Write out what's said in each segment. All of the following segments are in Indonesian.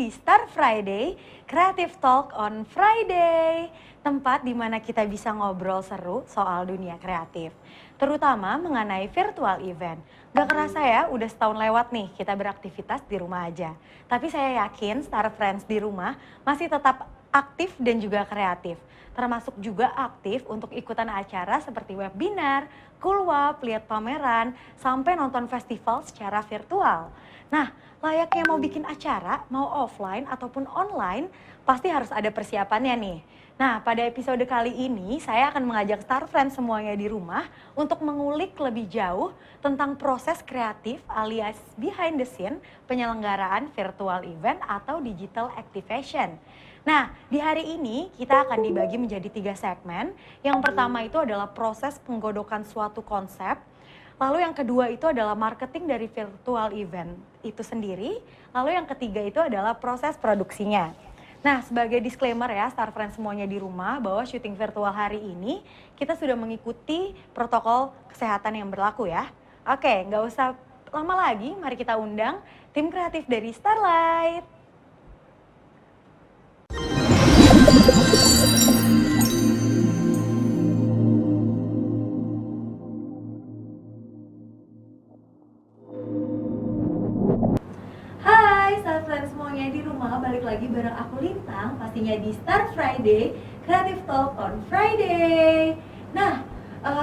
di Star Friday, Creative Talk on Friday. Tempat di mana kita bisa ngobrol seru soal dunia kreatif. Terutama mengenai virtual event. Gak kerasa ya, udah setahun lewat nih kita beraktivitas di rumah aja. Tapi saya yakin Star Friends di rumah masih tetap aktif dan juga kreatif. Termasuk juga aktif untuk ikutan acara seperti webinar, kulwap, lihat pameran, sampai nonton festival secara virtual. Nah, layaknya mau bikin acara, mau offline ataupun online, pasti harus ada persiapannya nih. Nah, pada episode kali ini saya akan mengajak Star Friends semuanya di rumah untuk mengulik lebih jauh tentang proses kreatif alias behind the scene penyelenggaraan virtual event atau digital activation. Nah, di hari ini kita akan dibagi menjadi 3 segmen. Yang pertama itu adalah proses penggodokan suatu konsep. Lalu yang kedua itu adalah marketing dari virtual event itu sendiri. Lalu yang ketiga itu adalah proses produksinya. Nah, sebagai disclaimer ya, Star Friends semuanya di rumah, bahwa syuting virtual hari ini kita sudah mengikuti protokol kesehatan yang berlaku ya. Oke, nggak usah lama lagi, mari kita undang tim kreatif dari Starlight. Hai Star Friends semuanya di rumah, balik lagi bareng aku Lintang, pastinya di Star Friday, Creative Talk on Friday. Nah,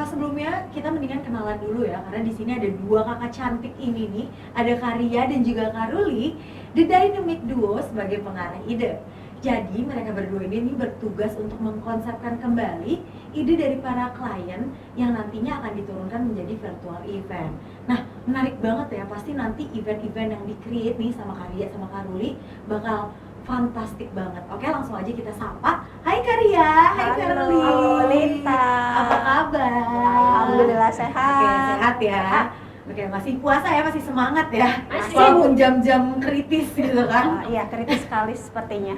sebelumnya kita mendingan kenalan dulu ya, karena di sini ada 2 kakak cantik ini nih, ada Karia dan juga Karuli, the dynamic duo sebagai pengarah ide. Jadi mereka berdua ini bertugas untuk mengkonsepkan kembali ide dari para klien yang nantinya akan diturunkan menjadi virtual event. Nah, menarik banget ya, pasti nanti event-event yang di-create nih sama Karia sama Karuli bakal fantastik banget. Oke, langsung aja kita sapa. Hai Karia, hai Karuli. Halo Lita. Apa kabar? Alhamdulillah sehat. Oke, sehat ya. Oke, masih puasa ya, masih semangat ya. Masih. Walaupun jam-jam kritis gitu kan. Iya, kritis sekali sepertinya.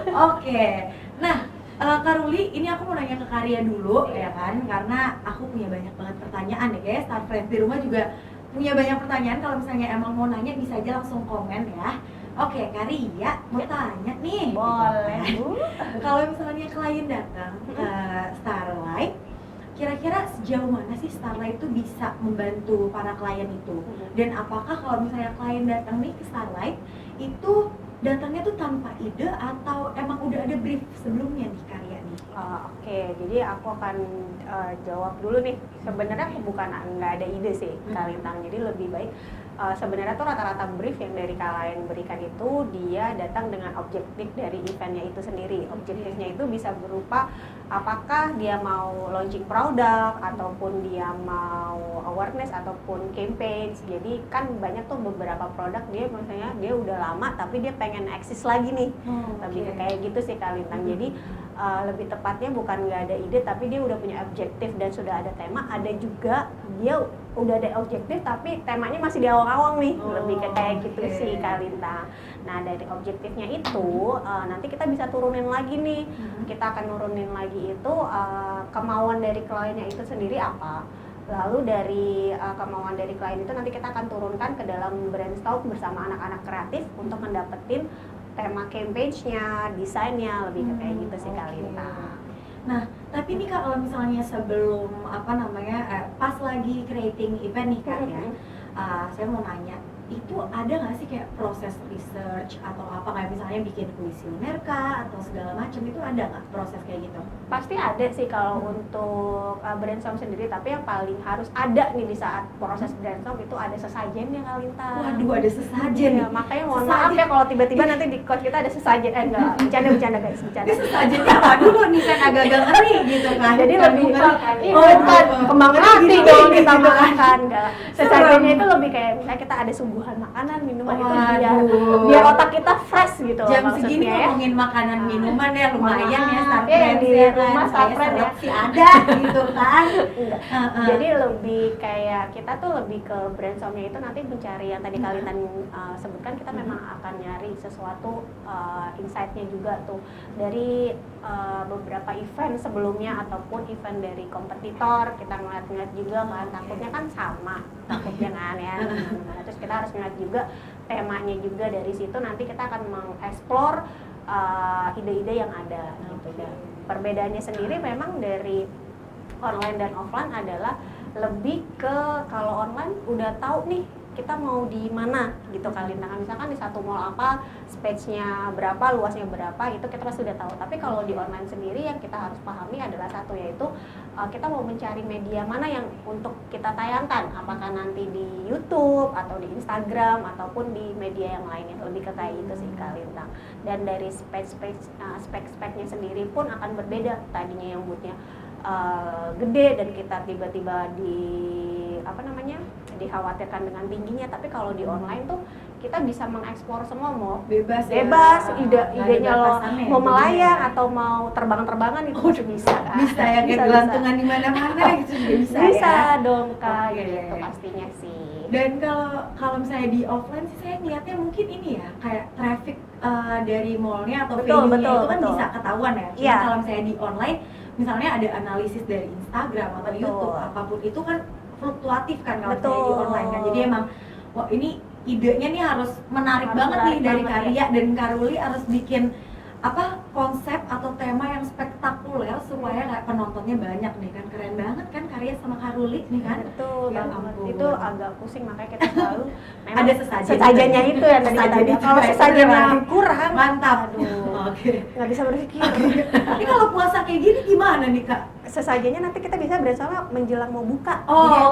Oke, nah Karuli, ini aku mau nanya ke Karia dulu ya kan, karena aku punya banyak banget pertanyaan ya guys. Star Friends di rumah juga punya banyak pertanyaan. Kalau misalnya emang mau nanya bisa aja langsung komen ya. Oke, Karia mau tanya nih. Boleh, Bu. Kalau misalnya klien datang ke Starlight, kira-kira sejauh mana sih Starlight itu bisa membantu para klien itu? Dan apakah kalau misalnya klien datang nih ke Starlight, itu datangnya tuh tanpa ide atau emang udah ada brief sebelumnya nih Karia nih? Oke, jadi aku akan jawab dulu nih. Sebenarnya bukan nggak ada ide sih, Kak Lintang. Jadi lebih baik sebenarnya tuh rata-rata brief yang dari klien berikan itu dia datang dengan objektif dari eventnya itu sendiri. Objektifnya itu bisa berupa apakah dia mau launching produk ataupun dia mau awareness ataupun campaigns. Jadi kan banyak tuh beberapa produk dia misalnya dia udah lama tapi dia pengen eksis lagi nih. Lebih kayak gitu sih Kak Lintang. Jadi lebih tepatnya bukan nggak ada ide tapi dia udah punya objektif dan sudah ada tema. Ada juga dia udah ada objektif tapi temanya masih di awang-awang nih. Lebih kayak gitu sih Kak Lintang. Nah dari objektifnya itu nanti kita bisa turunin lagi nih. Kita akan nurunin lagi itu kemauan dari kliennya itu sendiri apa. Lalu dari kemauan dari klien itu nanti kita akan turunkan ke dalam brainstorm bersama anak-anak kreatif untuk mendapetin tema campaign-nya, desainnya, lebih kayak gitu sih Kak Lintang. Nah, tapi nih Kak, kalau misalnya sebelum pas lagi creating event nih Kak ya, saya mau nanya, itu ada nggak sih kayak proses research atau apa, kayak misalnya bikin kuesioner kah atau segala macam, itu ada nggak proses kayak gitu? Pasti ada sih kalau untuk brainstorm sendiri, tapi yang paling harus ada nih di saat proses brainstorm itu ada sesajennya Kak Lintang. Waduh, ada sesajen ya, nih. makanya mohon maaf ya kalau tiba-tiba nanti di coach kita ada sesajen. Enggak, bercanda guys, bercanda. Sesajennya apa dulu nih kan, agak-agak ngeri gitu kan. Jadi Bukan lebih ngeri. kembang ngeri hati gitu dong kita gitu kan. makan. Sesajennya itu lebih kayak misalnya kita ada suguhan makanan, minuman itu biar otak kita fresh gitu Jam maksudnya segini ya. ngomongin makanan minuman ya, ya lumayan ya start ya, friends di ya kan. rumah Saya start friend ya. sih ada gitu kan. Enggak. Jadi lebih kayak kita tuh lebih ke brainstormnya itu nanti mencari yang tadi kalian sebutkan, kita memang akan nyari sesuatu insight-nya juga tuh dari beberapa event sebelumnya ataupun event dari kompetitor. Kita ngeliat-ngeliat juga kan, takutnya kan sama takutnya kan ya. Terus kita harus ngeliat juga temanya juga, dari situ nanti kita akan mengeksplor ide-ide yang ada gitu. Dan perbedaannya sendiri memang dari online dan offline adalah lebih ke kalau online udah tahu nih kita mau di mana gitu kali. Nah misalkan di satu mall apa, space-nya berapa, luasnya berapa, itu kita pasti udah tahu. Tapi kalau di online sendiri yang kita harus pahami adalah satu, yaitu kita mau mencari media mana yang untuk kita tayangkan, apakah nanti di YouTube atau di Instagram ataupun di media yang lainnya. Lebih ke kayak gitu sih Kak Lintang. Dan dari spek-speknya sendiri pun akan berbeda. Tadinya yang bootnya gede dan kita tiba-tiba dikhawatirkan dengan tingginya, tapi kalau di online tuh kita bisa mengeksplor semua, mau bebas idenya lo mau melayang atau mau terbang-terbangan itu bisa kan? Bisa ya, kayak gelantungan di mana-mana gitu juga bisa ya. Dong Kak, gitu pastinya sih. Dan kalau misalnya di offline sih saya ngeliatnya mungkin ini ya, kayak traffic dari mallnya atau venue-nya itu kan bisa ketahuan ya. Cuma kalau misalnya di online, misalnya ada analisis dari Instagram atau YouTube, apapun itu kan fluktuatif kan kalau misalnya di online kan. Jadi emang wah ini idenya nih harus menarik banget nih dari Karya dan Karuli harus bikin konsep atau tema yang spektakuler supaya kayak penontonnya banyak nih kan. Keren banget kan Karya sama Karuli nih kan. Betul ya banget. ampun. Itu agak pusing, makanya kita selalu ada sesajennya itu ya tadi kita. Kalau sesajennya kurang, mantap. Aduh. Nggak bisa berpikir. Tapi kalau puasa kayak gini gimana nih Kak? Sesajennya nanti kita bisa brainstorm menjelang mau buka.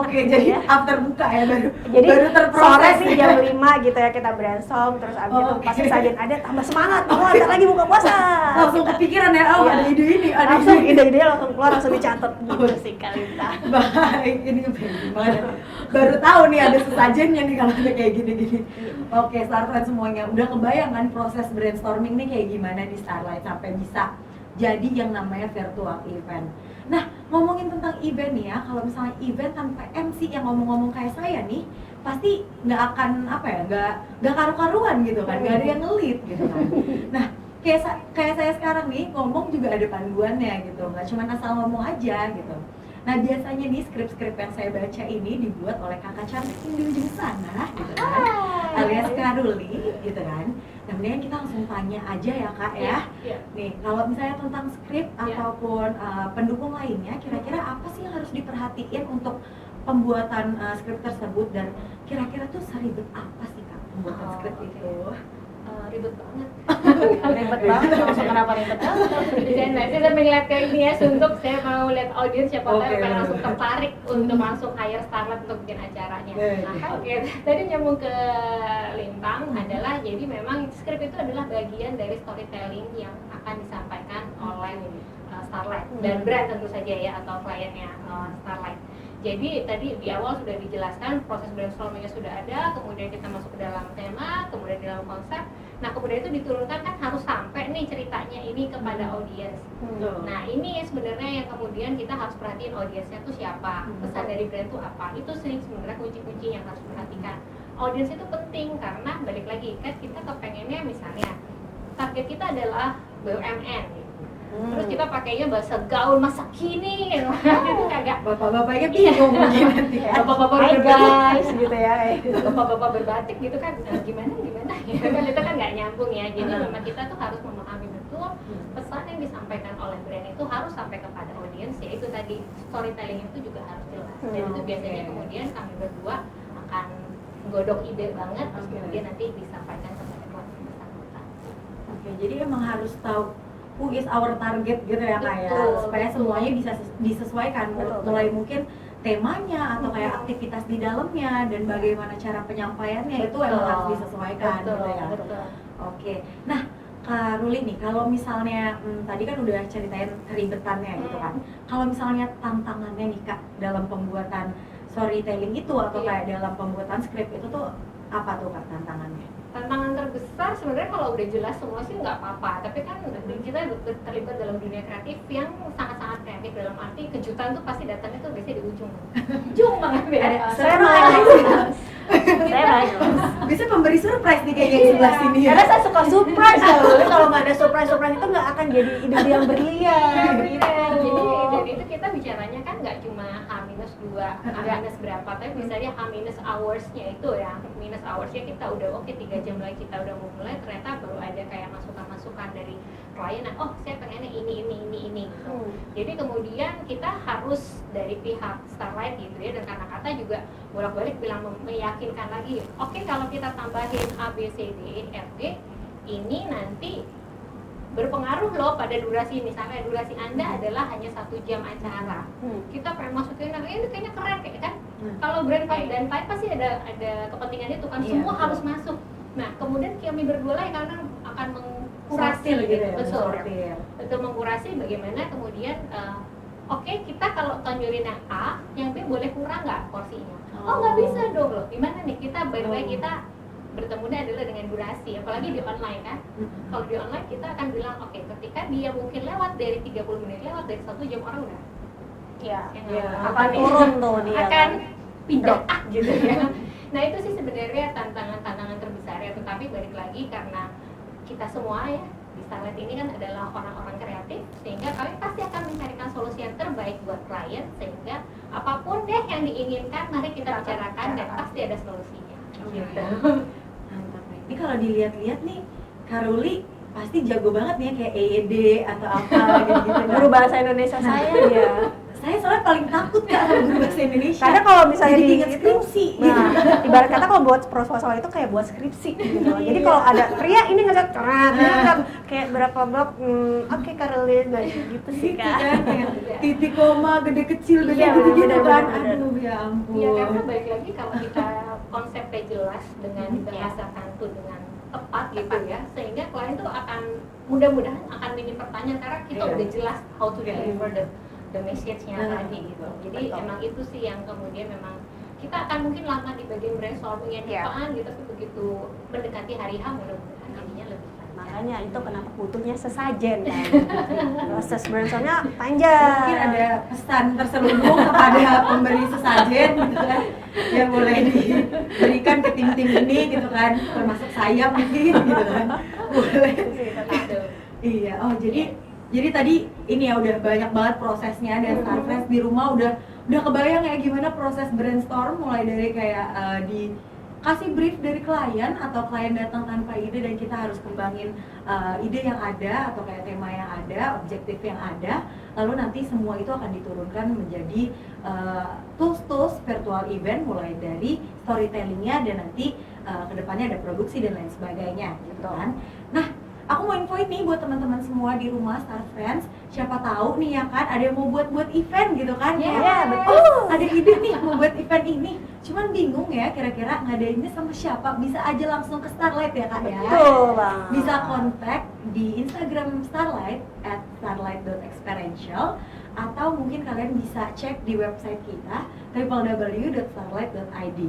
Jadi after buka ya jadi baru terproses. Sore sih jam 5 gitu ya kita brainstorm, terus abis itu pas sesajen ada tambah semangat, ntar lagi buka puasa. Langsung kepikiran ya, ada ide ini, langsung ide-ide langsung keluar, langsung dicatat gitu sih Kalita. Baik, ini gimana? Baru tahu nih ada sesajennya nih kalau ada kayak gini-gini. Oke, Starlight semuanya udah kebayang kan proses brainstorming nih kayak gimana di Starlight sampai bisa jadi yang namanya virtual event. Nah, ngomongin tentang event nih ya, kalau misalnya event tanpa MC yang ngomong-ngomong kayak saya nih, pasti nggak akan nggak karu-karuan gitu kan, nggak ada yang ngelit gitu kan. Nah, kayak saya sekarang nih ngomong juga ada panduannya gitu, nggak cuma asal ngomong aja gitu. Nah biasanya nih skrip-skrip yang saya baca ini dibuat oleh kakak cantik di ujung sana gitu kan, alias Karuli gitu kan. Nah mendingan kita langsung tanya aja ya Kak ya. Nih kalau misalnya tentang skrip ataupun pendukung lainnya, kira-kira apa sih yang harus diperhatiin untuk pembuatan skrip tersebut, dan kira-kira tuh seribet apa sih Kak pembuatan skrip itu? Ribet banget. Ribet banget, langsung kenapa ribet banget? Saya melihat kayak ini ya, untuk saya mau lihat audiens siapa tahu pengen langsung tertarik untuk langsung hire Starlight untuk bikin acaranya. Oke, tadi nyambung ke Lintang adalah jadi memang skrip itu adalah bagian dari storytelling yang akan disampaikan oleh Starlight dan brand tentu saja ya, atau kliennya Starlight. Jadi tadi di awal sudah dijelaskan proses brainstormingnya sudah ada, kemudian kita masuk ke dalam tema, kemudian di dalam konsep. Nah kemudian itu diturunkan kan harus sampai nih ceritanya ini kepada audiens. Nah ini sebenarnya yang kemudian kita harus perhatiin audiensnya tuh siapa, pesan dari brand itu apa. Itu sih sebenarnya kunci-kunci yang harus diperhatikan. Audiens itu penting karena balik lagi kan kita kepengennya misalnya target kita adalah BUMN. Terus kita pakainya bahasa gaul masa kini gitu. Itu kagak bapak-bapaknya bingung mungkin nanti. Bapak-bapak guys gitu ya. Bapak-bapak berbatik gitu kan, gimana gitu kan, itu kan nggak nyambung ya. Jadi memang kita tuh harus memahami betul pesan yang disampaikan oleh brand itu harus sampai kepada audiens, yaitu tadi storytelling itu juga harus jelas. Dan itu biasanya kemudian kami berdua akan godok ide banget, terus kemudian nanti disampaikan kepada klien bersangkutan. Oke, jadi emang harus tahu who is our target gitu ya Kak ya, supaya semuanya bisa disesuaikan, mulai mungkin temanya atau kayak aktivitas di dalamnya dan bagaimana cara penyampaiannya itu emang harus disesuaikan gitu ya. Oke, nah Kak Ruli nih, kalau misalnya tadi kan udah ceritain keribetannya gitu kan, kalau misalnya tantangannya nih Kak dalam pembuatan storytelling itu atau kayak dalam pembuatan skrip itu tuh Apa tuh Kak tantangannya? Tantangan terbesar sebenarnya kalau udah jelas semua sih nggak apa-apa, tapi kan kita terlibat dalam dunia kreatif yang sangat-sangat kreatif, dalam arti kejutan tuh pasti datangnya tuh biasanya di ujung banget ya. Saya malah saya malah Bisa pemberi surprise nih kayaknya di sebelah sini ya. karena saya suka surprise loh. Kalau nggak ada surprise itu nggak akan jadi ide yang brilian gitu. Jadi dan itu kita bicaranya kan nggak cuma H-2, H- berapa, tapi misalnya H-hours-nya itu ya, minus hours-nya kita udah oke 3 jam lagi kita udah mau mulai, ternyata baru ada kayak masukan-masukan dari klien, oh saya pengennya ini gitu. Jadi kemudian kita harus dari pihak Starlight gitu ya, dan kata-kata juga bolak-balik bilang meyakinkan lagi, oke kalau kita tambahin A, B, C, D, E, F, G, ini nanti berpengaruh loh pada durasi. Misalnya durasi Anda adalah hanya 1 jam acara, kita pengen masukin ini kayaknya keren kayak kan. Kalau brand dan Pipe pasti ada kepentingan itu kan, semua harus masuk. Nah kemudian kami berdua lah yang akan mengkurasi gitu, betul mengkurasi bagaimana kemudian oke, kita kalau tonjolin yang A, yang B boleh kurang nggak porsinya? Oh nggak bisa dong loh, gimana nih kita kita bertemunya adalah dengan durasi, apalagi di online kan. Kalau di online kita akan bilang oke, ketika dia mungkin lewat dari 30 menit, lewat dari 1 jam, orang udah akan turun tuh dia akan pindah gitu ya. Nah itu sih sebenarnya tantangan terbesar ya, tetapi balik lagi karena kita semua ya di Starlight ini kan adalah orang-orang kreatif, sehingga kami pasti akan mencarikan solusi yang terbaik buat klien, sehingga apapun deh yang diinginkan mari kita bicarakan dan pasti ada solusinya. Gitu. Mantap nih. Ini kalau dilihat-lihat nih, Karuli pasti jago banget nih ya, kayak EYD atau apa gitu. guru bahasa Indonesia saya dia. Saya soalnya paling takut Kak sama guru bahasa Indonesia. Karena kalau misalnya jadi di ingat skripsi. Nah, ibarat kata kalau buat proposal itu kayak buat skripsi gitu. Jadi kalau ada Ria ini ngecat kayak berapa bab, oke Karolin gitu sih Gitu Kak. kan, kayak titik koma gede kecil beda Iya, gitu bener, kan. bener. Aduh ya ampun. Iya, karena balik lagi kalau kita konsepnya jelas dengan bahasa santun dengan tepat gitu ya, sehingga klien tuh akan mudah-mudahan akan minim pertanyaan karena kita udah jelas how to deliver the message-nya tadi gitu. Jadi emang itu sih yang kemudian memang kita akan mungkin lama di bagian brainstorming di depan gitu, tapi begitu mendekati hari H mudah-mudahan jadinya lebih lancar. Makanya itu kenapa butuhnya sesajen kan. Proses brainstormnya panjang. Mungkin ada pesan terselubung kepada pemberi sesajen gitu kan, yang boleh diberikan ke tim-tim ini gitu kan, termasuk saya mungkin gitu kan, boleh. Iya, oh jadi tadi ini ya udah banyak banget prosesnya, dan Starfresh di rumah udah kebayang ya gimana proses brainstorm, mulai dari kayak dikasih brief dari klien atau klien datang tanpa ide dan kita harus kembangin ide yang ada atau kayak tema yang ada, objektif yang ada, lalu nanti semua itu akan diturunkan menjadi tools virtual event, mulai dari storytellingnya dan nanti kedepannya ada produksi dan lain sebagainya gitu kan. Nah, aku mau infoin nih buat teman-teman semua di rumah Star Friends, siapa tahu nih ya kan ada yang mau buat event gitu kan. Iya, betul. Oh, ada ide nih mau buat event ini. Cuman bingung ya kira-kira ngadainnya sama siapa. Bisa aja langsung ke Starlight ya Kak ya. Betul banget. Bisa kontak di Instagram Starlight @starlight.experiential, atau mungkin kalian bisa cek di website kita www.starlight.id.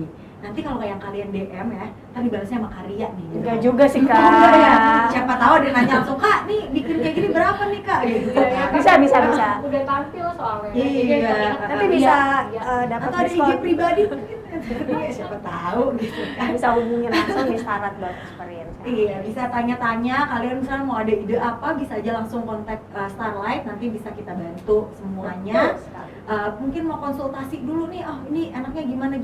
Nanti kalau yang kalian DM ya, tadi balasnya sama Karya nih. Enggak juga sih Kak. Enggak ya. Siapa tahu ada nanya langsung, Kak nih bikin kayak gini berapa nih Kak? Gitu. Bisa. Udah tampil soalnya. Iya. Nanti bisa dapat Atau ada IG diskon. pribadi mungkin. Ya, siapa tahu gitu kan. Bisa hubungin langsung di Starlight.experience. Iya, bisa tanya-tanya, kalian misalnya mau ada ide apa, bisa aja langsung kontak Starlight, nanti bisa kita bantu semuanya. Mungkin mau konsultasi dulu nih, oh ini enaknya gimana,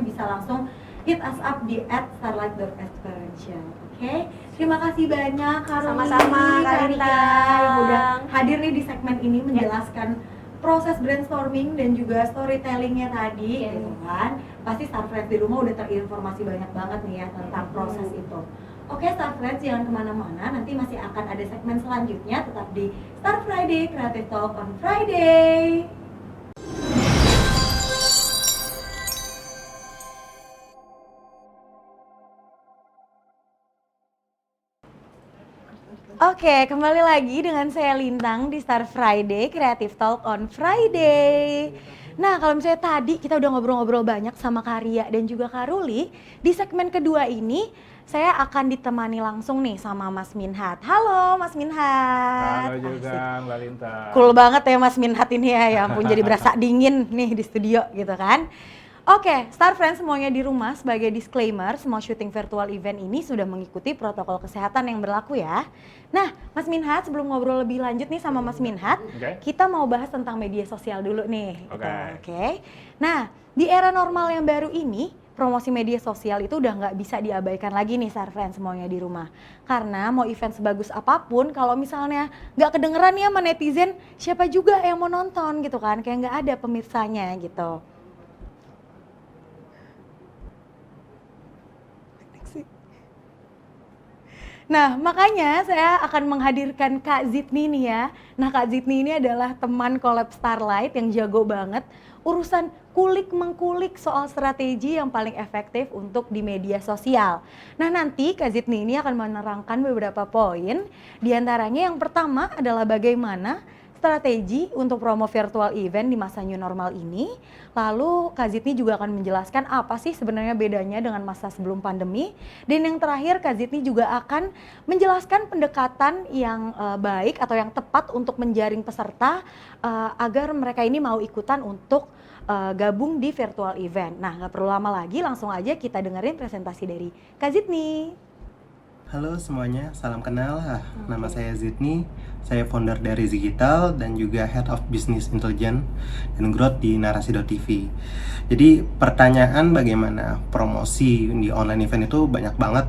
bisa langsung hit us up di @starlight.experiential. Oke, terima kasih banyak Karoli, Sama-sama, Kak Rika, yang udah hadir nih di segmen ini menjelaskan proses brainstorming dan juga storytellingnya tadi, gitu kan. Pasti Star Friends di rumah udah terinformasi banyak banget nih ya tentang proses itu. Oke, Star Friends jangan kemana-mana, nanti masih akan ada segmen selanjutnya, tetap di Star Friday Creative Talk on Friday. Oke, kembali lagi dengan saya Lintang di Star Friday Creative Talk on Friday. Nah, kalau misalnya tadi kita udah ngobrol-ngobrol banyak sama Kak Ria dan juga Kak Ruli, di segmen kedua ini saya akan ditemani langsung nih sama Mas Minhat. Halo Mas Minhat. Halo juga Asik. Mbak Linta. Cool banget ya Mas Minhat ini ya ampun jadi berasa dingin nih di studio gitu kan. Oke, Star Friends semuanya di rumah, sebagai disclaimer, semua syuting virtual event ini sudah mengikuti protokol kesehatan yang berlaku ya. Nah, Mas Minhat, sebelum ngobrol lebih lanjut nih sama Mas Minhat, kita mau bahas tentang media sosial dulu nih. Oke. Nah, di era normal yang baru ini, promosi media sosial itu udah nggak bisa diabaikan lagi nih Star Friends semuanya di rumah. Karena mau event sebagus apapun, kalau misalnya nggak kedengeran ya sama netizen, siapa juga yang mau nonton gitu kan, kayak nggak ada pemirsanya gitu. Nah, makanya saya akan menghadirkan Kak Zidni nih ya. Nah, Kak Zidni ini adalah teman collab Starlight yang jago banget urusan kulik-mengkulik soal strategi yang paling efektif untuk di media sosial. Nah, nanti Kak Zidni ini akan menerangkan beberapa poin. Di antaranya yang pertama adalah bagaimana strategi untuk promo virtual event di masa new normal ini. Lalu Kak Zidni juga akan menjelaskan apa sih sebenarnya bedanya dengan masa sebelum pandemi. Dan yang terakhir Kak Zidni juga akan menjelaskan pendekatan yang baik atau yang tepat untuk menjaring peserta agar mereka ini mau ikutan untuk gabung di virtual event. Nah, nggak perlu lama lagi, langsung aja kita dengerin presentasi dari Kak Zidni. Halo semuanya, salam kenal. Nama saya Zidni, saya founder dari Zigital dan juga Head of Business Intelligence dan Growth di Narasi.tv. Jadi pertanyaan bagaimana promosi di online event itu banyak banget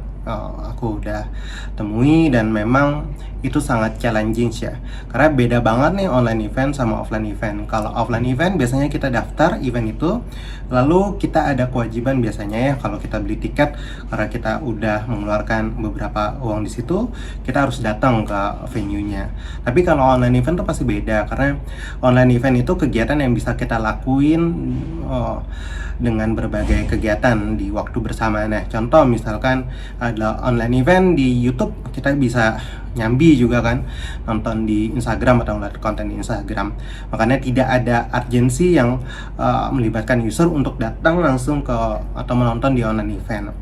aku udah temui dan memang itu sangat challenging ya. Karena beda banget nih online event sama offline event. Kalau offline event biasanya kita daftar event itu, lalu kita ada kewajiban biasanya ya kalau kita beli tiket karena kita udah mengeluarkan beberapa uang di situ, kita harus datang ke venue-nya. Tapi kalau online event tuh pasti beda karena online event itu kegiatan yang bisa kita lakuin dengan berbagai kegiatan di waktu bersamaan. Nah, contoh misalkan adalah online event di YouTube, kita bisa nyambi juga kan, nonton di Instagram atau ngeliat konten di Instagram. Makanya tidak ada urgensi yang melibatkan user untuk datang langsung ke atau menonton di online event.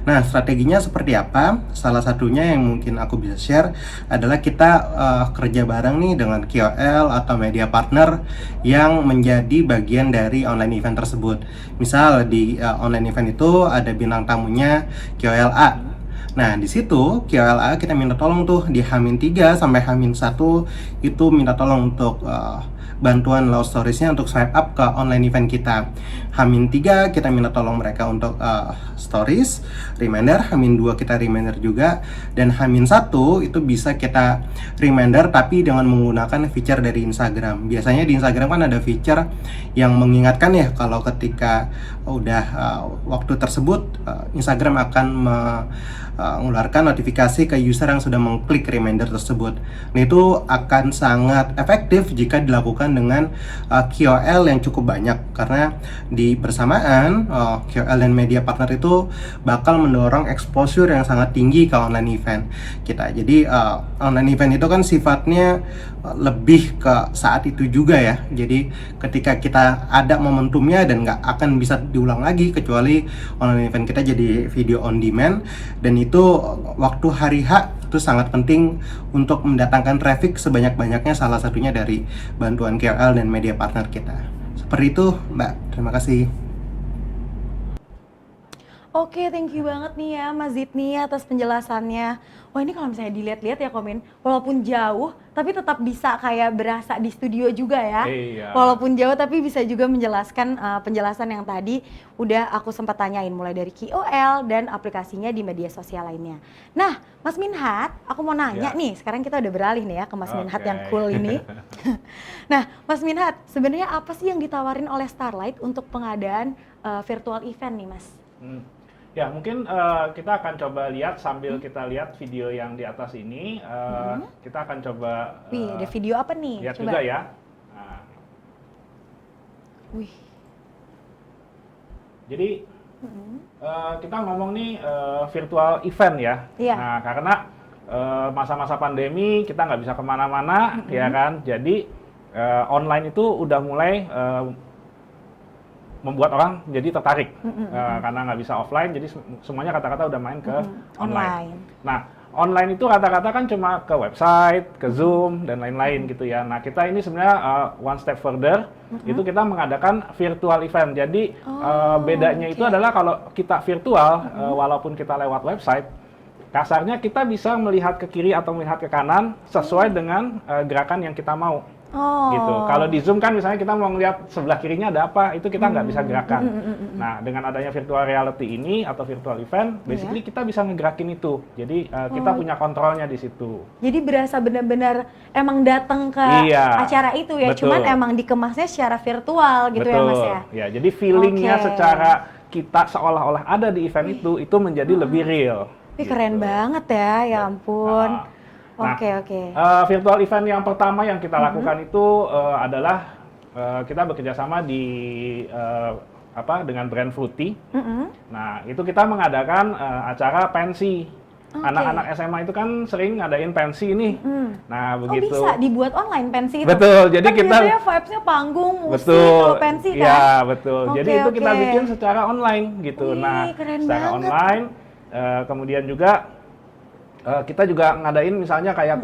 Nah, strateginya seperti apa? Salah satunya yang mungkin aku bisa share adalah kita kerja bareng nih dengan KOL atau media partner yang menjadi bagian dari online event tersebut. Misal di online event itu ada bintang tamunya KOL A. Nah, di situ KOL A kita minta tolong tuh di H-3 sampai H-1 itu minta tolong untuk bantuan love storiesnya untuk swipe up ke online event kita. H-3 kita minta tolong mereka untuk stories, reminder, H-2 kita reminder juga, dan H-1 itu bisa kita reminder tapi dengan menggunakan feature dari Instagram. Biasanya di Instagram kan ada feature yang mengingatkan ya kalau ketika udah waktu tersebut Instagram akan mengeluarkan notifikasi ke user yang sudah mengklik reminder tersebut. Nah, itu akan sangat efektif jika dilakukan dengan KOL yang cukup banyak karena di bersamaan KOL dan media partner itu bakal mendorong exposure yang sangat tinggi ke online event kita. Jadi online event itu kan sifatnya lebih ke saat itu juga ya. Jadi ketika kita ada momentumnya dan nggak akan bisa diulang lagi kecuali online event kita jadi video on demand, dan itu waktu hari H itu sangat penting untuk mendatangkan traffic sebanyak-banyaknya, salah satunya dari bantuan KOL dan media partner kita. Seperti itu Mbak, terima kasih. Oke, thank you banget nih ya Mas Zidni atas penjelasannya. Wah, ini kalau misalnya dilihat-lihat ya Komin, walaupun jauh tapi tetap bisa kayak berasa di studio juga ya. Iya. Walaupun jauh tapi bisa juga menjelaskan penjelasan yang tadi udah aku sempat tanyain mulai dari KOL dan aplikasinya di media sosial lainnya. Nah, Mas Minhat, aku mau nanya nih, sekarang kita udah beralih nih ya ke Mas Minhat yang cool ini. Nah, Mas Minhat, sebenarnya apa sih yang ditawarin oleh Starlight untuk pengadaan virtual event nih, Mas? Ya, mungkin kita akan coba lihat sambil kita lihat video yang di atas ini. Kita akan coba Wih, ada video apa nih? lihat Coba. juga ya. Nah, Wih. jadi kita ngomong nih virtual event ya. Iya. Nah, karena masa-masa pandemi kita nggak bisa kemana-mana, ya kan. Jadi online itu udah mulai membuat orang jadi tertarik karena nggak bisa offline, jadi semuanya kata-kata udah main ke online. Nah, online itu rata-rata kan cuma ke website, ke Zoom dan lain-lain gitu ya. Nah, kita ini sebenarnya one step further, itu kita mengadakan virtual event. Jadi bedanya itu adalah kalau kita virtual, walaupun kita lewat website, kasarnya kita bisa melihat ke kiri atau melihat ke kanan sesuai dengan gerakan yang kita mau. Gitu. Kalau di Zoom kan misalnya kita mau ngeliat sebelah kirinya ada apa, itu kita nggak bisa gerakan. Nah, dengan adanya virtual reality ini atau virtual event, basically kita bisa ngegerakin itu. Jadi kita punya kontrolnya di situ. Jadi berasa benar-benar emang datang ke acara itu ya, betul. Cuman emang dikemasnya secara virtual gitu betul. ya Mas ya? Ya, jadi feelingnya secara kita seolah-olah ada di event itu menjadi lebih real. Keren banget ya ampun. Oke. Virtual event yang pertama yang kita lakukan itu adalah kita bekerjasama dengan brand Fruity. Nah, itu kita mengadakan acara pensi. Anak-anak SMA itu kan sering ngadain pensi nih. Nah, begitu. Bisa dibuat online pensi itu? Betul. Jadi kan kita biasanya vibes-nya panggung, musik, kalau pensi kan? Iya, betul. Jadi itu kita bikin secara online gitu. Keren secara banget. online. Kemudian juga kita juga ngadain misalnya kayak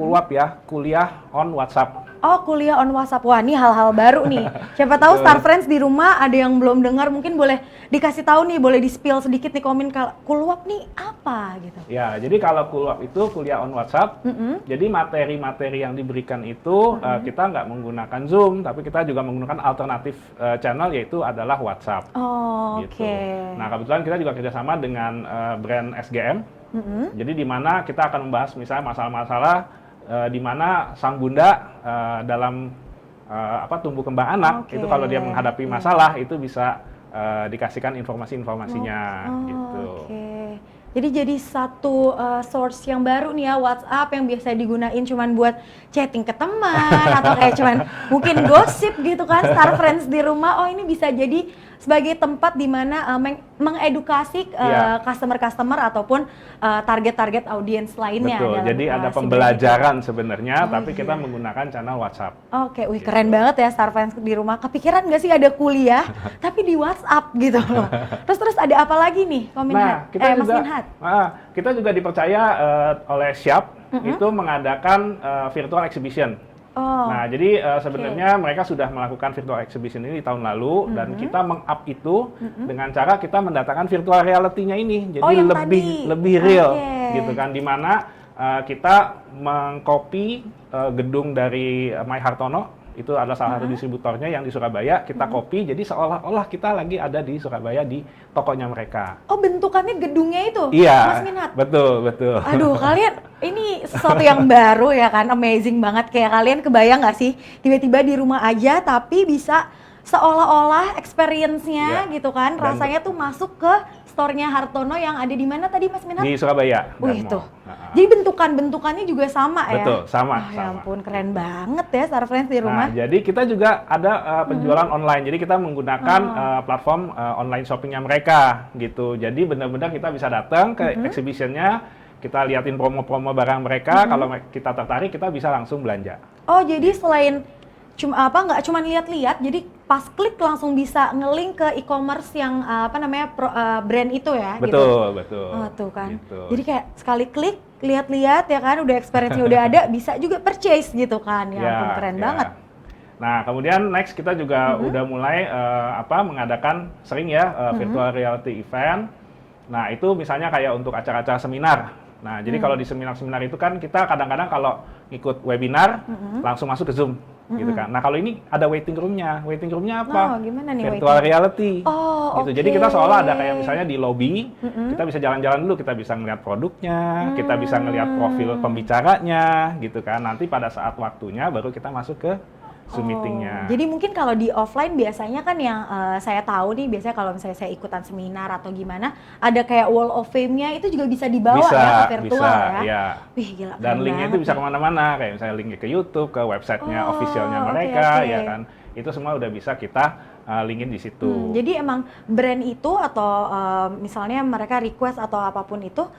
kuliah on WhatsApp. Oh, kuliah on WhatsApp. Wah, ini hal-hal baru nih. Siapa tahu Star Friends di rumah ada yang belum dengar, mungkin boleh dikasih tahu nih, boleh di-spill sedikit nih komen kalau Kulwap nih apa gitu. Ya, jadi kalau Kulwap itu kuliah on WhatsApp. Jadi materi-materi yang diberikan itu kita nggak menggunakan Zoom, tapi kita juga menggunakan alternatif channel yaitu adalah WhatsApp. Oh, gitu. oke. Nah, kebetulan kita juga kerjasama dengan brand SGM. Jadi di mana kita akan membahas misalnya masalah-masalah di mana sang bunda dalam tumbuh kembang anak itu kalau dia menghadapi masalah itu bisa dikasihkan informasi-informasinya gitu. Jadi satu source yang baru nih ya, WhatsApp yang biasa digunain cuman buat chatting ke teman atau kayak cuman mungkin gosip gitu kan, Star Friends di rumah. Oh, ini bisa jadi sebagai tempat di mana mengedukasi customer-customer ataupun target-target audiens lainnya. Betul, jadi ada pembelajaran sebenarnya, tapi kita menggunakan channel WhatsApp. Oke, wih keren banget ya Star Friends di rumah. Kepikiran nggak sih ada kuliah, tapi di WhatsApp gitu loh. Terus ada apa lagi nih, kita juga dipercaya oleh Sharp itu mengadakan virtual exhibition. Nah, jadi sebenarnya mereka sudah melakukan virtual exhibition ini di tahun lalu dan kita meng-up itu dengan cara kita mendatangkan virtual reality-nya ini. Jadi lebih real gitu kan, di mana kita mengcopy gedung dari My Hartono. Itu adalah salah satu distributornya yang di Surabaya, kita copy, jadi seolah-olah kita lagi ada di Surabaya di tokonya mereka. Oh, bentukannya gedungnya itu? Iya, Mas Minhat? betul. Aduh, kalian ini sesuatu yang baru ya kan, amazing banget. Kayak kalian kebayang nggak sih, tiba-tiba di rumah aja tapi bisa seolah-olah experience-nya gitu kan, rasanya tuh masuk ke store-nya Hartono yang ada di mana tadi Mas Minhat? Di Surabaya. Wih, itu. Jadi bentukannya juga sama ya? Betul, sama. Ya ampun, keren banget ya Star Friends di rumah. Nah, jadi kita juga ada penjualan online. Jadi kita menggunakan platform online shoppingnya mereka gitu. Jadi benar-benar kita bisa datang ke exhibition-nya, kita liatin promo-promo barang mereka. Kalau kita tertarik, kita bisa langsung belanja. Oh, jadi selain nggak cuma lihat-lihat, jadi pas klik langsung bisa ngelink ke e-commerce yang brand itu ya? Betul. Oh, tuh kan. Gitu. Jadi kayak sekali klik, lihat-lihat ya kan, udah experience-nya udah ada, bisa juga purchase gitu kan. Ya ampun, keren banget. Nah, kemudian next kita juga udah mulai mengadakan sering virtual reality event. Nah, itu misalnya kayak untuk acara-acara seminar. Nah, jadi kalau di seminar-seminar itu kan kita kadang-kadang kalau ngikut webinar langsung masuk ke Zoom gitu kan. Nah, kalau ini ada waiting room-nya. Waiting room-nya apa? Gimana nih virtual reality. Oh, gitu. Jadi kita seolah ada kayak misalnya di lobby, kita bisa jalan-jalan dulu, kita bisa ngeliat produknya, kita bisa ngeliat profil pembicaranya gitu kan. Nanti pada saat waktunya baru kita masuk ke Zoom meetingnya. Jadi mungkin kalau di offline biasanya kan yang saya tahu nih, biasanya kalau misalnya saya ikutan seminar atau gimana, ada kayak wall of fame-nya itu juga bisa dibawa ke virtual ya? Wih, gila. Dan linknya itu bisa kemana-mana, kayak misalnya linknya ke YouTube, ke websitenya officialnya mereka, ya kan. Itu semua udah bisa kita linkin di situ. Jadi emang brand itu atau misalnya mereka request atau apapun itu,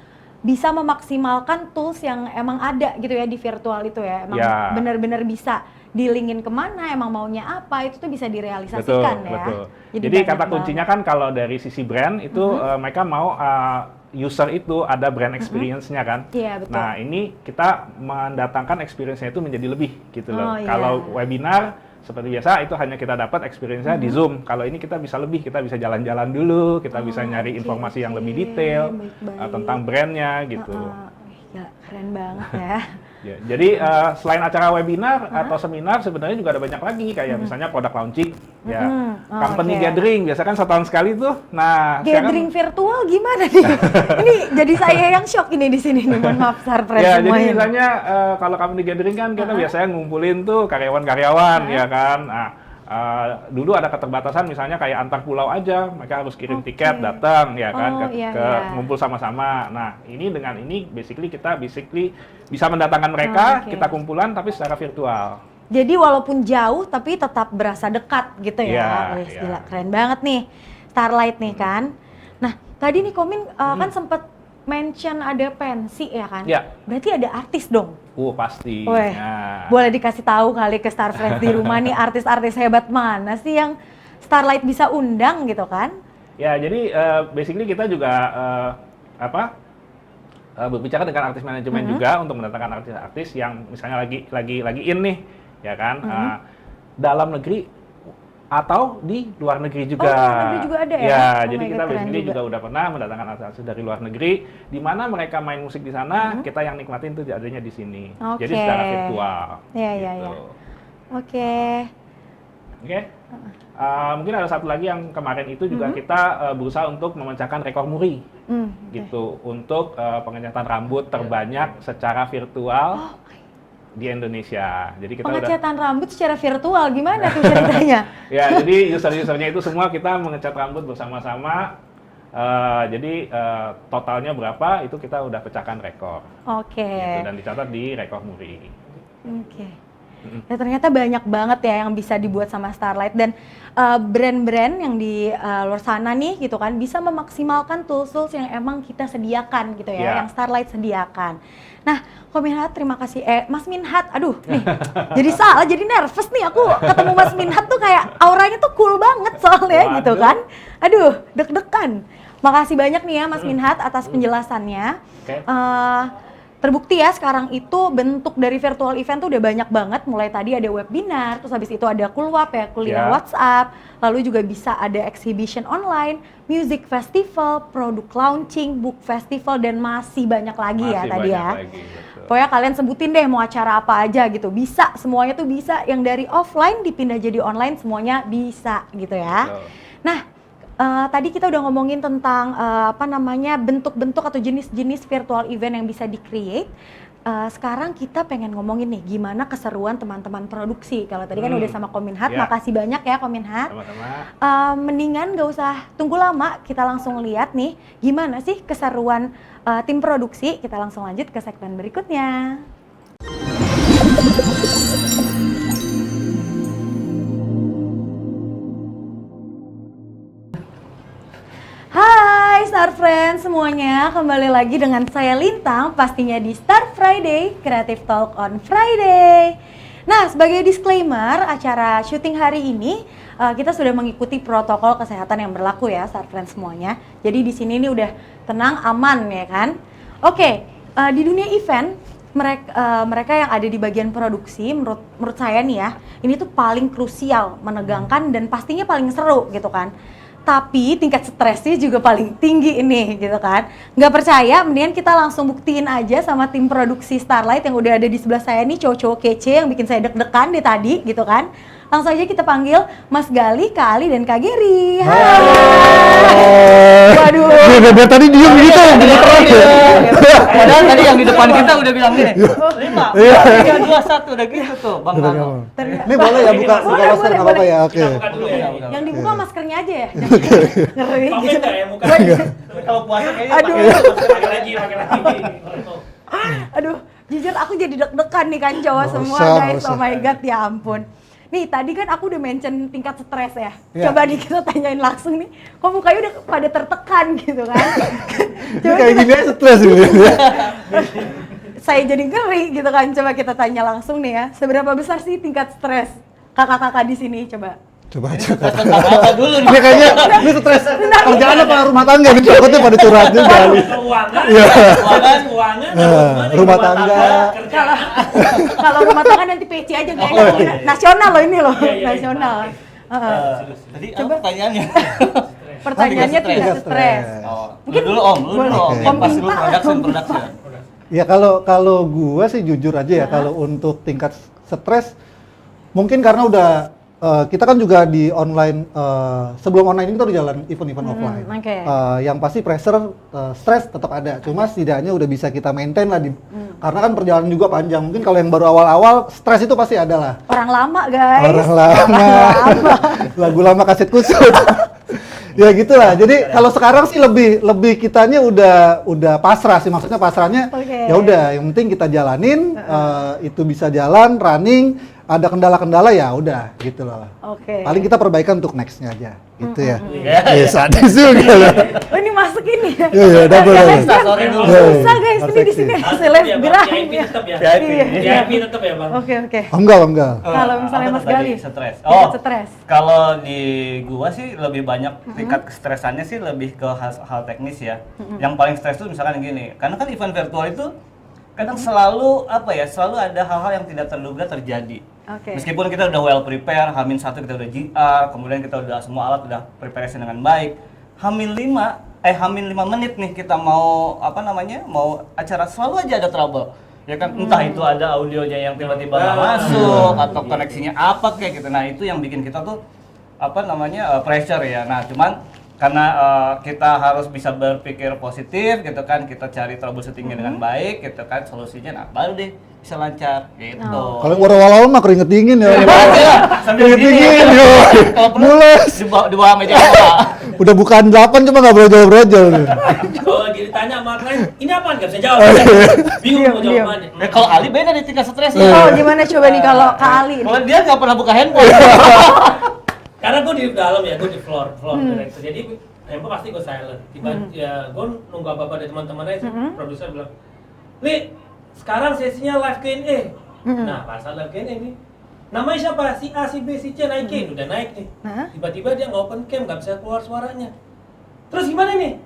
bisa memaksimalkan tools yang emang ada gitu ya di virtual itu ya, emang Ya. benar-benar bisa dilingin kemana, emang maunya apa, itu tuh bisa direalisasikan ya. Betul. Jadi banyak kata banget. kuncinya kan kalau dari sisi brand itu mereka mau user itu ada brand experience-nya kan. Iya, betul. Nah ini kita mendatangkan experience-nya itu menjadi lebih gitu loh. Oh, iya. Kalau webinar seperti biasa itu hanya kita dapat experience-nya di Zoom. Kalau ini kita bisa lebih, kita bisa jalan-jalan dulu, kita bisa nyari informasi yang lebih detail baik-baik. tentang brandnya gitu. Ya, keren banget ya. Ya, jadi selain acara webinar atau seminar sebenarnya juga ada banyak lagi kayak misalnya product launching, ya, company oke. gathering biasa kan setahun sekali tuh. Nah, Gathering virtual gimana nih? Ini jadi saya yang shock ini di sini nih, mohon maaf Sarfred ya, jadi semuanya. misalnya kalau company gathering kan kita biasanya ngumpulin tuh karyawan-karyawan, ya kan. Nah, dulu ada keterbatasan misalnya kayak antar pulau aja, mereka harus kirim tiket datang, ya kan, ngumpul sama-sama. Nah, ini dengan ini basically kita bisa mendatangkan mereka, kita kumpulan tapi secara virtual. Jadi walaupun jauh tapi tetap berasa dekat gitu ya. Iya, Wih, iya. gila, keren banget nih Starlight nih kan. Nah, tadi nih Komin kan sempet mention ada pensi ya kan? Ya. Berarti ada artis dong. Pasti. Weh, Nah. boleh dikasih tahu kali ke Star Friends di rumah nih artis-artis hebat mana sih yang Starlight bisa undang gitu kan? Ya, jadi basically kita juga berbicara dengan artis manajemen juga untuk mendatangkan artis-artis yang misalnya lagi in nih, ya kan, dalam negeri atau di luar negeri juga. Oh, di luar negeri juga ada ya? Ya, Oh jadi my kita God, keren basically juga. juga udah pernah mendatangkan artis dari luar negeri, di mana mereka main musik di sana, kita yang nikmatin tuh adanya di sini. Jadi Oke. secara virtual. Iya, iya, gitu. iya. Oke. Oke. Mungkin ada satu lagi yang kemarin itu juga kita berusaha untuk memecahkan rekor muri. Gitu untuk pengecatan rambut terbanyak secara virtual di Indonesia. Jadi kita Pengecatan rambut secara virtual gimana tuh ceritanya? ya, jadi user-usernya itu semua kita mengecat rambut bersama-sama. Jadi totalnya berapa itu kita udah pecahkan rekor. Oke. Gitu, dan dicatat di rekor muri. Oke. Ya, ternyata banyak banget ya yang bisa dibuat sama Starlight dan brand-brand yang di luar sana nih gitu kan bisa memaksimalkan tools-tools yang emang kita sediakan gitu ya, Ya. yang Starlight sediakan. Nah, Kominhat terima kasih. Mas Minhat, aduh nih, jadi salah, jadi nervous nih aku ketemu Mas Minhat tuh kayak auranya tuh cool banget soalnya gitu kan. Aduh, deg-degan. Makasih banyak nih ya Mas Minhat atas penjelasannya. Oke. Terbukti ya sekarang itu bentuk dari virtual event tuh udah banyak banget. Mulai tadi ada webinar, terus habis itu ada Kulwap ya, kuliah WhatsApp, lalu juga bisa ada exhibition online, music festival, produk launching, book festival, dan masih banyak lagi ya tadi ya. Pokoknya kalian sebutin deh mau acara apa aja gitu, bisa, semuanya tuh bisa. Yang dari offline dipindah jadi online semuanya bisa gitu ya. Nah, tadi kita udah ngomongin tentang bentuk-bentuk atau jenis-jenis virtual event yang bisa di-create. Sekarang kita pengen ngomongin nih gimana keseruan teman-teman produksi. Kalau tadi kan udah sama Kominhat, makasih banyak ya Kominhat. Sama-sama. Mendingan gak usah tunggu lama, kita langsung lihat nih gimana sih keseruan tim produksi. Kita langsung lanjut ke segmen berikutnya. Hai Star Friends semuanya, kembali lagi dengan saya Lintang, pastinya di Star Friday, Creative Talk on Friday. Nah, sebagai disclaimer, acara syuting hari ini kita sudah mengikuti protokol kesehatan yang berlaku ya Star Friends semuanya. Jadi di sini ini udah tenang, aman ya kan. Oke, di dunia event, mereka yang ada di bagian produksi, menurut saya nih ya, ini tuh paling krusial, menegangkan dan pastinya paling seru gitu kan. Tapi tingkat stresnya juga paling tinggi ini gitu kan. Nggak percaya, mendingan kita langsung buktiin aja sama tim produksi Starlight yang udah ada di sebelah saya nih, cowok-cowok kece yang bikin saya deg-degan deh tadi gitu kan. Langsung aja kita panggil Mas Gali, Kak Ali, dan Kak Geri. Hai. Waduh. Dia tadi diem gitu, gemeteran ya. Padahal tadi yang di depan kita udah bilang gini, 5, 3, 2, 1, udah gitu tuh Bang Karno. Ini boleh ya buka Boleh, masker nggak apa-apa ya, oke. Yang dibuka maskernya aja ya. Ngeri. Pakai nggak ya mukanya? Kalau puasa kayaknya Aduh. pakai lagi. Aduh, jujur aku jadi deg-degan nih kan cowok Nggak semua usah, guys. nggak Oh my usah. god, ya ampun. Nih tadi kan aku udah mention tingkat stres ya. Iya. Coba nih kita tanyain langsung nih. Kok mukanya udah pada tertekan gitu kan? Ini kayak gini aja stres gitu ya. Saya jadi ngeri gitu kan. Coba kita tanya langsung nih ya. Seberapa besar sih tingkat stres kakak-kakak di sini? Coba. Coba. Apa dulu nih? Ini kayaknya ini stres kerjaan apa rumah tangga nih, takutnya pada curhat juga nih. Keuangan, Iya. keuangan, Rumah tangga. Kalau kalau rumah tangga nanti PC aja guys. Oh, iya. Nasional loh ini loh. Iya, iya, Nasional. Heeh. Tadi apa pertanyaannya? Pertanyaannya tingkat tingkat stres. Oh, lu dulu Om, lu dulu Om. Oke. Yang pas lu Om Bintang. production. Ya kalau gua sih jujur aja ya, kalau untuk tingkat stres mungkin karena udah kita kan juga di online, sebelum online ini kita udah jalan event-event offline. oke. Yang pasti pressure, stres tetap ada. Cuma setidaknya udah bisa kita maintain lah karena kan perjalanan juga panjang. Mungkin kalau yang baru awal-awal stres itu pasti ada lah. Orang lama guys. Orang lama, lagu lama kaset kusut. Ya gitulah. Jadi kalau sekarang sih lebih kitanya udah pasrah sih, maksudnya pasrahnya Oke. ya udah yang penting kita jalanin, itu bisa jalan running, ada kendala-kendala ya udah gitu loh. Oke. Paling kita perbaikan untuk nextnya aja gitu ya. Ya, Ya sadis juga. Oh, ini masuk ini ya. Iya double. Sorry dulu. Susah guys, ini di sini selebgram. VIP tetap ya. Iya. VIP tetap ya bang. Oke. Enggak. Kalau misalnya Apa Mas tadi? Gali, Stres. tingkat stres. Kalau di gua sih lebih banyak tingkat kestresannya sih lebih ke hal teknis ya. Yang paling stres tuh misalkan gini, karena kan event virtual itu kadang selalu selalu ada hal-hal yang tidak terduga terjadi. Oke. Meskipun kita udah well prepare, H-1 kita udah GR, kemudian kita udah semua alat udah preparation dengan baik. H-5 menit nih kita mau mau acara selalu aja ada trouble. Ya kan entah itu ada audionya yang tiba-tiba nggak masuk atau koneksinya apa kayak gitu. Nah, itu yang bikin kita tuh pressure ya. Nah, cuman karena kita harus bisa berpikir positif gitu kan, kita cari troubleshootingnya dengan baik gitu kan, solusinya nah baru deh bisa lancar gitu. Kalau awal-awal mah keringet dingin ya. Sambil Keringet gini dingin yo. kalau perlu Mulus. di bawah meja bawah. Udah bukaan 8 cuma nggak brojol-brojol. Kalau lagi ditanya sama klien, ini apaan? Gak bisa jawab. Bingung mau Diam. jawabannya. Kalau Ali beda di tingkat stresnya. Oh, gimana coba nih kalau Kak Ali nih? Kalau dia nggak pernah buka handphone. Karena gue di dalam ya, gue di floor director. Jadi handphone pasti gue silent. Ya gue nunggu apa-apa dari teman-temannya, produser bilang, Li, sekarang sesinya live Q&A. Nah, pas live Q&A nih, namanya siapa? Si A, si B, si C naikin, udah naik nih. Tiba-tiba dia nggak open cam, nggak bisa keluar suaranya. Terus gimana nih?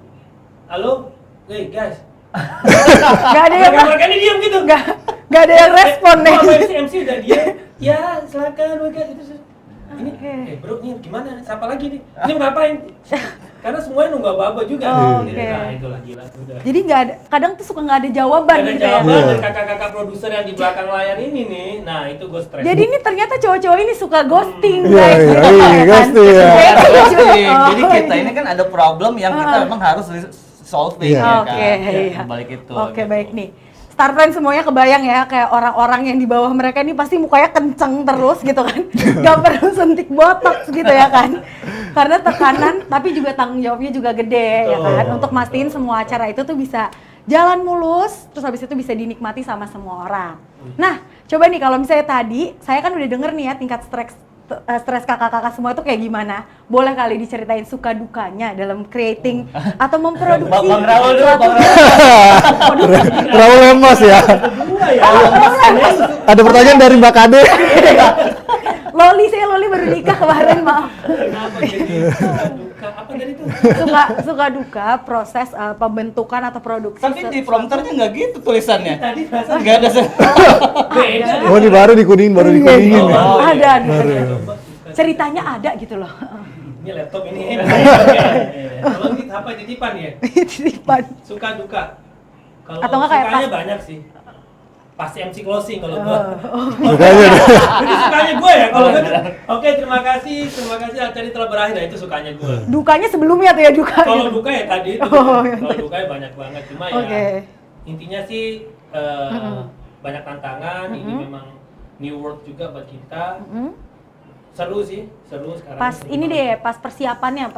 Halo, hey guys. Gak ada yang Mereka ini diam gitu. gak ada yang respon nih. MC udah dia, ya silakan guys. Ini, bro, nih gimana? Siapa lagi nih? Ini mau ngapain? Karena semuanya nunggu apa-apa juga. Oh, Jadi, oke. nah itulah gila. Udah. Jadi nggak ada, kadang tuh suka nggak ada jawaban Ada gitu ya. jawaban dari kakak-kakak produser yang di belakang layar ini nih. Nah itu gue stres. Jadi ini ternyata cowok-cowok ini suka ghosting Iya, guys. iya, gitu iya, ya kan? ghosting ya. Jadi kita ini kan ada problem yang kita memang harus solving Iya. ya kan. Oke, iya. Balik itu. Oke, gitu. baik nih. Star Friends semuanya kebayang ya, kayak orang-orang yang di bawah mereka ini pasti mukanya kenceng terus gitu kan. Gak perlu suntik botox gitu ya kan. Karena tekanan, tapi juga tanggung jawabnya juga gede ya kan. Untuk mastiin semua acara itu tuh bisa jalan mulus, terus habis itu bisa dinikmati sama semua orang. Nah, coba nih kalau misalnya tadi, saya kan udah denger nih ya tingkat stres kakak-kakak semua itu kayak gimana? Boleh kali diceritain suka dukanya dalam creating atau memproduksi Bang Raul dulu, suatu- Bang Raul. Terlalu lemas ya. Ada pertanyaan dari Mbak Kade. Loli baru nikah kemarin, maaf. Kenapa jadi duka? Apa tadi tuh? Suka duka proses pembentukan atau produksi. Tapi di prompternya nggak gitu tulisannya. Tadi perasaan Nggak ada. beda. Oh ini baru dikuningin, baru dikuningin. Oh, ya. ada nih. Coba. Ceritanya ada gitu loh. Ini laptop ini. Kalau kita apa titipan ya? Titipan. Suka duka. Kalau Atau nggak kayak sukanya pas- banyak sih. Pasti MC closing kalau gua. Sukanya. Ini sukanya gue ya kalau gue. Oke, terima kasih acara ini telah berakhir. Nah, itu sukanya gue. Dukanya sebelumnya tuh ya duka. Kalau duka ya tadi itu. Oh, iya. Kalau duka ya banyak banget. Cuma Oke. ya intinya sih banyak tantangan. Ini memang new world juga buat kita. Seru sih, seru sekarang. Pas seru ini banget. deh, pas persiapannya.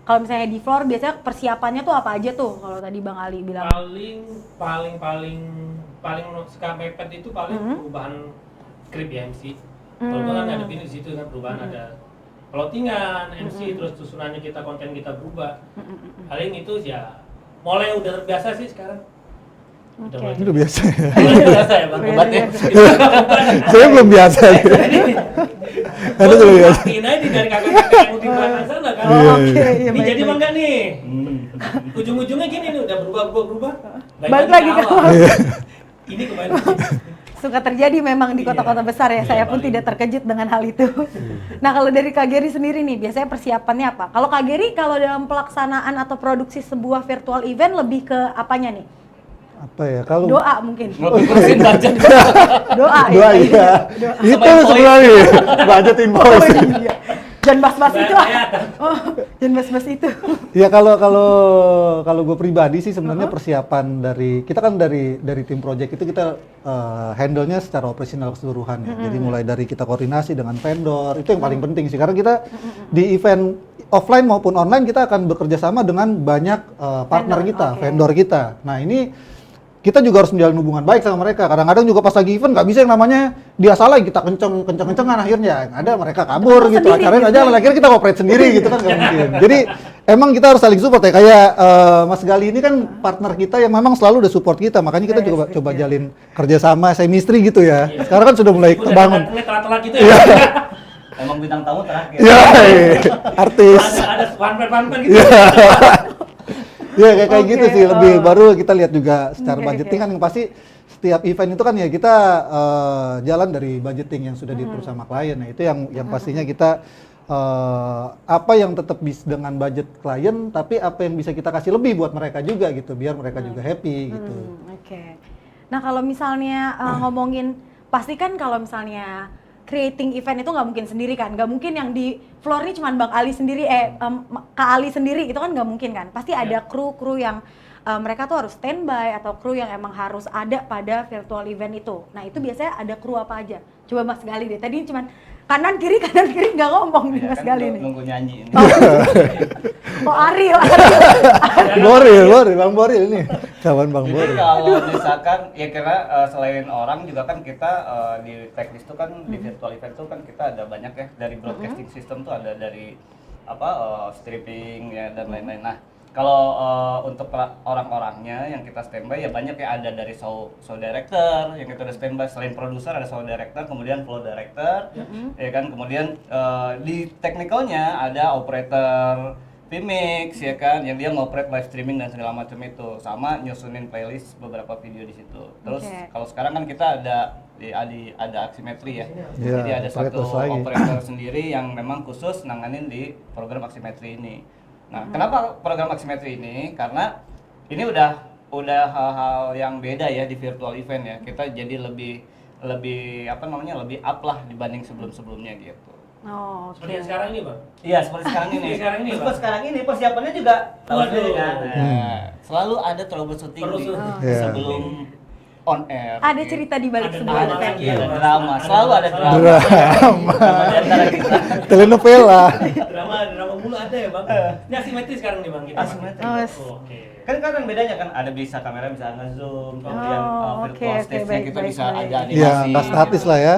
Kalau misalnya di floor biasanya persiapannya tuh apa aja tuh? Kalau tadi Bang Ali bilang. paling suka mepet itu paling perubahan skrip ya MC. Kalau gue kan ada di situ kan perubahan, ada plottingan, MC, terus susunannya kita, konten kita berubah. Paling itu ya mulai udah terbiasa sih sekarang. Udah mulai Itu biasa ya. mulai terbiasa ya Bang. Obatnya. Saya belum biasa. Ada Gue belum biasa. pastiin aja dari kakak-kakak yang di belakang sana kan. Iya, Ini baik, jadi baik. bang nih. Ujung-ujungnya gini nih, udah berubah. Balik lagi ke awal. awal. Ini kemarin. Suka terjadi memang di kota-kota besar ya, Iya, saya pun paling. tidak terkejut dengan hal itu. Nah kalau dari Kak Geri sendiri nih, biasanya persiapannya apa? Kalau Kak Geri, kalau dalam pelaksanaan atau produksi sebuah virtual event lebih ke apanya nih? Apa ya kalau Doa mungkin? Ngurusin budget. Doa doa ya? iya. Itu Sama invoice. sebenarnya budget invoice. Iya. Jangan bahas-bahas itu ah. Bayar. Oh, jangan bahas-bahas itu. Ya kalau gue pribadi sih sebenarnya persiapan dari kita kan dari tim project itu kita handle-nya secara operasional keseluruhan ya. Jadi mulai dari kita koordinasi dengan vendor itu yang paling penting sih karena kita di event offline maupun online kita akan bekerja sama dengan banyak partner Vendor, kita, oke. vendor kita. Nah ini kita juga harus menjalin hubungan baik sama mereka. Kadang-kadang juga pas lagi event nggak bisa yang namanya dia salah kita kenceng-kencengan akhirnya. Yang ada mereka kabur Atau gitu, sendiri acaranya nggak gitu. jalan. Akhirnya kita operate sendiri gitu kan nggak mungkin. Jadi emang kita harus saling support ya. Kayak Mas Gali ini kan partner kita yang memang selalu udah support kita. Makanya kita juga coba jalin kerjasama chemistry gitu ya. Sekarang kan sudah mulai Udah kebangun. datangnya telat-telat gitu ya. Emang bintang tamu terakhir. Iya, artis. Ada fanfare gitu. Ya kayak gitu Oke, sih, lebih baru kita lihat juga secara Oke, budgeting oke. kan yang pasti setiap event itu kan ya kita jalan dari budgeting yang sudah diatur sama klien. Nah itu yang pastinya kita apa yang tetap dengan budget klien, tapi apa yang bisa kita kasih lebih buat mereka juga gitu, biar mereka juga happy gitu. Oke. Nah kalau misalnya ngomongin, pasti kan kalau misalnya creating event itu nggak mungkin sendiri kan, nggak mungkin yang di floor ini cuma Bang Ali sendiri, Kak Ali sendiri, itu kan nggak mungkin kan. Pasti ada kru-kru yang mereka tuh harus standby atau kru yang emang harus ada pada virtual event itu. Nah itu biasanya ada kru apa aja? Coba Mas Gali deh, tadi cuma kanan kiri nggak ngomong nih Ya, Mas kan Gali nih. nunggu nyanyi ini. Oh Ariel. Bang Boril ini, kawan Bang Jadi Boril. kalau misalkan ya kira selain orang juga kan kita di Techlist tuh kan di virtual event tuh kan kita ada banyak ya dari broadcasting system tuh ada dari streaming ya dan lain-lain. Nah kalau untuk orang-orangnya yang kita standby ya banyak ya, ada dari show director yang kita udah standby, selain produser ada show director, kemudian flow director, ya kan, kemudian di technicalnya ada operator Vmix ya kan, yang dia ngoperate live streaming dan segala macam itu, sama nyusunin playlist beberapa video di situ. Terus Oke. kalau sekarang kan kita ada ada Aximetry ya, Iya, jadi ada satu operators lagi. operator sendiri yang memang khusus nanganin di program Aximetry ini. Nah, kenapa program Aximetry ini? Karena ini udah hal-hal yang beda ya di virtual event ya. Kita jadi lebih lebih up lah dibanding sebelum-sebelumnya gitu. Oh, Seperti yang sekarang ini Bang. Iya, seperti sekarang ini. Seperti sekarang ini, Seperti Bang. sekarang ini persiapannya juga tahu Waduh. sendiri kan. Nah, selalu ada troubleshooting Iya. sebelum on air. Ada cerita di balik Ada sebuah drama event. lagi. Ada drama, selalu ada drama. Drama. Di antara kita. Telenovela. Drama mulu ada ya Bang. Ini asimetri sekarang nih Bang kita. Asimetri. Oke. Kan bedanya kan ada bisa kamera bisa nge-zoom, kemudian Oh, virtual oke, stage-nya baik, kita baik, bisa baik. ada Iya, animasi. nggak statis lah ya.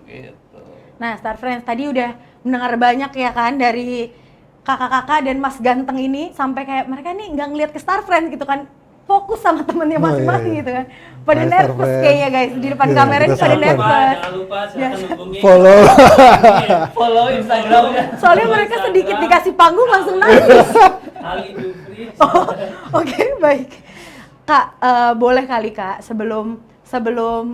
Gitu. Nah, Star Friends tadi udah mendengar banyak ya kan dari kakak-kakak dan Mas Ganteng ini, sampai kayak mereka nih nggak ngeliat ke Star Friends gitu kan, fokus sama temennya Oh, iya, masing-masing iya. gitu kan. Pada Hai, Star nervous Friends. kayaknya guys, di depan Iya, kamera ini kita pada Star Friends. nervous. Jangan lupa silakan hubungi. Follow. Follow Instagramnya. Soalnya mereka sedikit dikasih panggung langsung nangis. Ali Dufri. Oh, oke, baik. Kak, boleh kali Kak, sebelum sebelum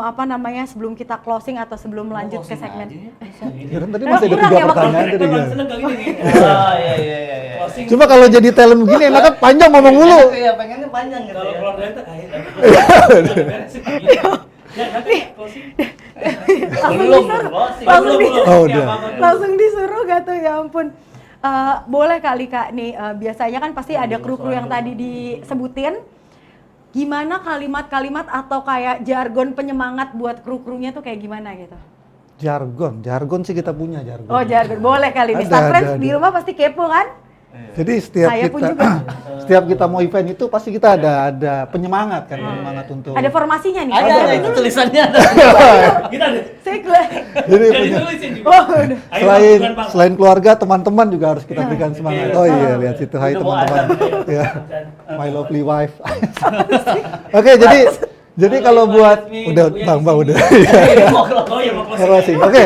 kita closing atau sebelum lanjut ke closing segmen. aja ya. Ya kan tadi Emang masih ada kurang 3 ya, Bang? pertanyaan tadi Bang kan. seneng kali ini nih. Oh iya. Closing. Cuma kalau jadi talent begini enaknya panjang ngomong mulu. Iya, pengennya panjang gitu Kalau ya. keluar dari itu Ya, nanti closing. Belum closing. Langsung di- Oh, udah. Langsung disuruh gak tuh, ya ampun. Boleh kali Kak nih, biasanya kan pasti ada kru-kru yang tadi disebutin. Gimana kalimat-kalimat atau kayak jargon penyemangat buat kru-krunya tuh kayak gimana gitu? Jargon sih kita punya jargon. Oh jargon, boleh kali nih. Ada, Star Friends ada. di rumah pasti kepo kan? Jadi setiap Saya pun kita juga. setiap kita mau event itu pasti kita ada penyemangat kan, penyemangat untuk. Ada formasinya nih. Ada itu tulisannya ada. Kita ada. Saya keluar. Jadi Jadi punya, tulisin juga. Oh, udah. Ayo, selain bukan, Bang. selain keluarga, teman-teman juga harus kita berikan semangat. Iya. Oh iya, lihat situ, hai Itu mau teman-teman. azan. Ya, my lovely wife. Oke, jadi kalau buat udah bang udah. Oh iya, mau closing. Closing. Oke.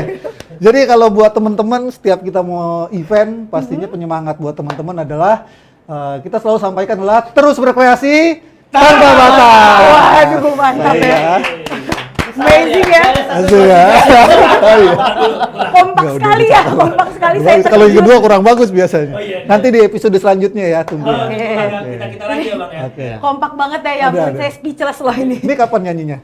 Jadi kalau buat teman-teman setiap kita mau event, pastinya penyemangat buat teman-teman adalah kita selalu sampaikan adalah terus berkreasi tanpa batas. Waduh, mantap ya. Amazing ya. Asik ya. Oh, iya. Kompak Udah, sekali ya, kompak sekali. Saya Kalau yang terkejut. kedua kurang bagus biasanya. Oh, iya. Nanti di episode selanjutnya ya, tunggu. Oh, Ya. kita lagi ya Bang ya. Oke. Kompak banget ya, ya Ada, ampun, ada. saya speechless loh ini. Ini kapan nyanyinya?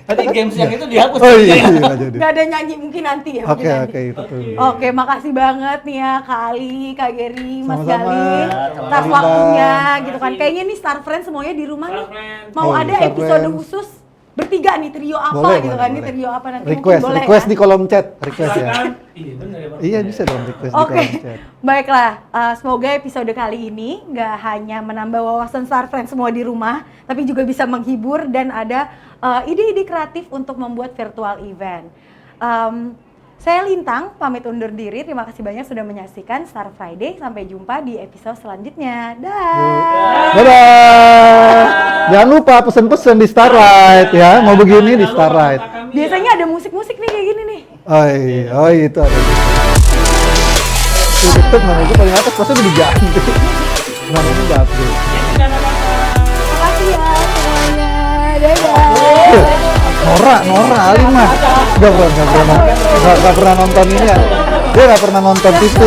Tadi games yang itu dihapus. Oh iya, nggak jadi. Gak ada nyanyi, mungkin nanti ya. Oke, mungkin nanti. oke, itu tuh. Oke, makasih banget nih ya Kak Ali, Kak Geri, Mas Sama-sama. Galih, Ya, atas sama-sama. waktunya Bang. gitu kan. Kayaknya nih Star Friends semuanya di rumah nih Star Friends. mau Oh, ada Star episode Friends. khusus bertiga nih, trio apa Boleh, gitu boleh, kan. Ini boleh. trio apa nanti Request, mungkin boleh request ya. di kolom chat, request ya. Silakan. Iya bener ya Bang. Iya bisa dong request di Oke, kolom chat. baiklah. Semoga episode kali ini nggak hanya menambah wawasan Star Friends semua di rumah, tapi juga bisa menghibur dan ada ide-ide kreatif untuk membuat virtual event. Saya Lintang, pamit undur diri. Terima kasih banyak sudah menyaksikan Star Friday. Sampai jumpa di episode selanjutnya. Dah. Dadah. Jangan lupa pesen-pesen di Starlight ya. Mau begini di Starlight. Biasanya ada musik-musik nih kayak gini nih. Oh iya, itu ada. Tutup namanya paling atas pasti udah diganti. Namanya nggak update. Makasih ya semuanya. Dadah. Nora Alim mah nggak pernah nonton ini ya. Dia nggak pernah nonton TV.